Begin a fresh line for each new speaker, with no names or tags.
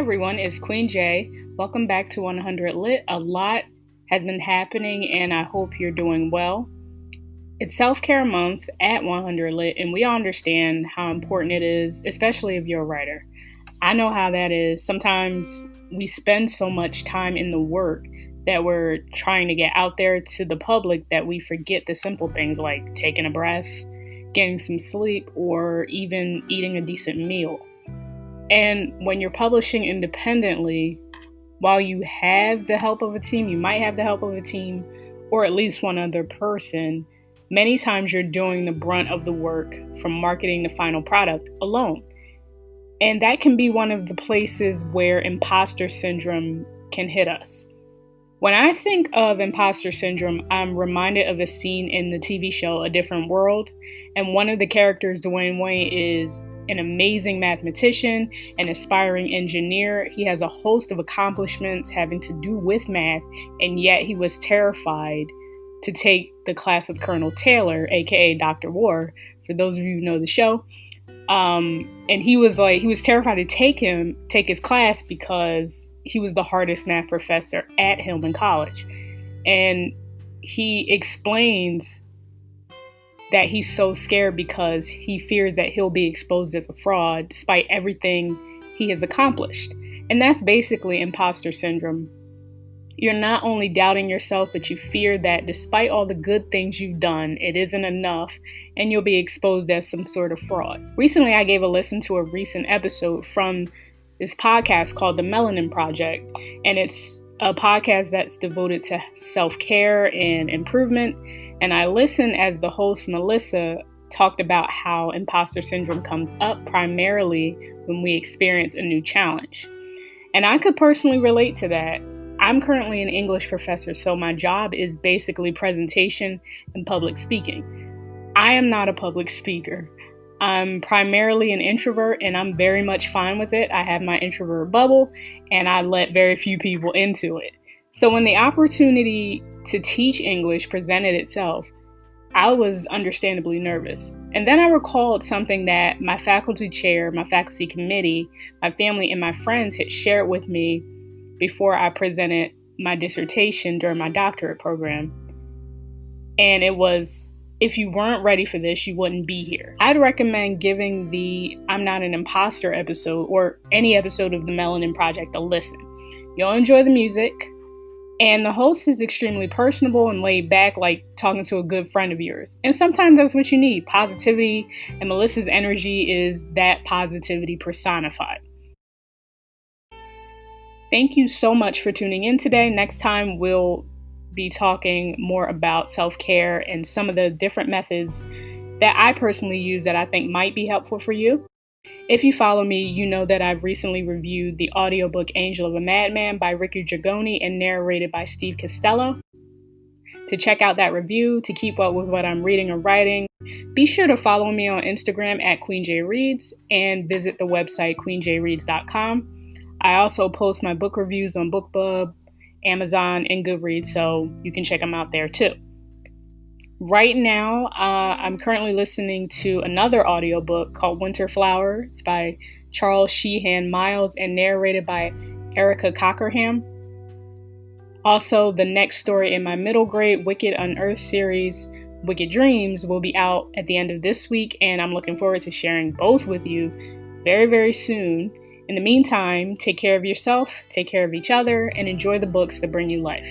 everyone, it's Queen J. Welcome back to 100 Lit. A lot has been happening and I hope you're doing well. It's self-care month at 100 Lit and we all understand how important it is, especially if you're a writer. I know how that is. Sometimes we spend so much time in the work that we're trying to get out there to the public that we forget the simple things like taking a breath, getting some sleep, or even eating a decent meal. And when you're publishing independently, while you have the help of a team, you might have the help of a team or at least one other person, many times you're doing the brunt of the work from marketing the final product alone. And that can be one of the places where imposter syndrome can hit us. When I think of imposter syndrome, I'm reminded of a scene in the TV show A Different World. And one of the characters, Dwayne Wayne, is an amazing mathematician, an aspiring engineer. He has a host of accomplishments having to do with math, and yet he was terrified to take the class of Colonel Taylor, aka Dr. War, for those of you who know the show. And he was terrified to take his class because he was the hardest math professor at Hillman College. And he explains that he's so scared because he fears that he'll be exposed as a fraud despite everything he has accomplished. And that's basically imposter syndrome. You're not only doubting yourself, but you fear that despite all the good things you've done, it isn't enough and you'll be exposed as some sort of fraud. Recently, I gave a listen to a recent episode from this podcast called The Melanin Project, and it's a podcast that's devoted to self-care and improvement. And I listened as the host, Melissa, talked about how imposter syndrome comes up primarily when we experience a new challenge. And I could personally relate to that. I'm currently an English professor, so my job is basically presentation and public speaking. I am not a public speaker. I'm primarily an introvert and I'm very much fine with it. I have my introvert bubble and I let very few people into it. So when the opportunity to teach English presented itself, I was understandably nervous. And then I recalled something that my faculty chair, my faculty committee, my family, and my friends had shared with me before I presented my dissertation during my doctorate program. And it was, if you weren't ready for this, you wouldn't be here. I'd recommend giving the I'm Not an Imposter episode or any episode of the Melanin Project a listen. You'll enjoy the music. And the host is extremely personable and laid back, like talking to a good friend of yours. And sometimes that's what you need, positivity. And Melissa's energy is that positivity personified. Thank you so much for tuning in today. Next time, we'll be talking more about self-care and some of the different methods that I personally use that I think might be helpful for you. If you follow me, you know that I've recently reviewed the audiobook Angel of a Madman by Ricky Gergoni and narrated by Steve Costello. To check out that review, to keep up with what I'm reading or writing, be sure to follow me on Instagram at QueenJReads and visit the website queenjreads.com. I also post my book reviews on BookBub, Amazon, and Goodreads, so you can check them out there too. Right now, I'm currently listening to another audiobook called Winter Flower. It's by Charles Sheehan Miles and narrated by Erica Cockerham. Also, the next story in my middle grade Wicked Unearthed series, Wicked Dreams, will be out at the end of this week, and I'm looking forward to sharing both with you very, very soon. In the meantime, take care of yourself, take care of each other, and enjoy the books that bring you life.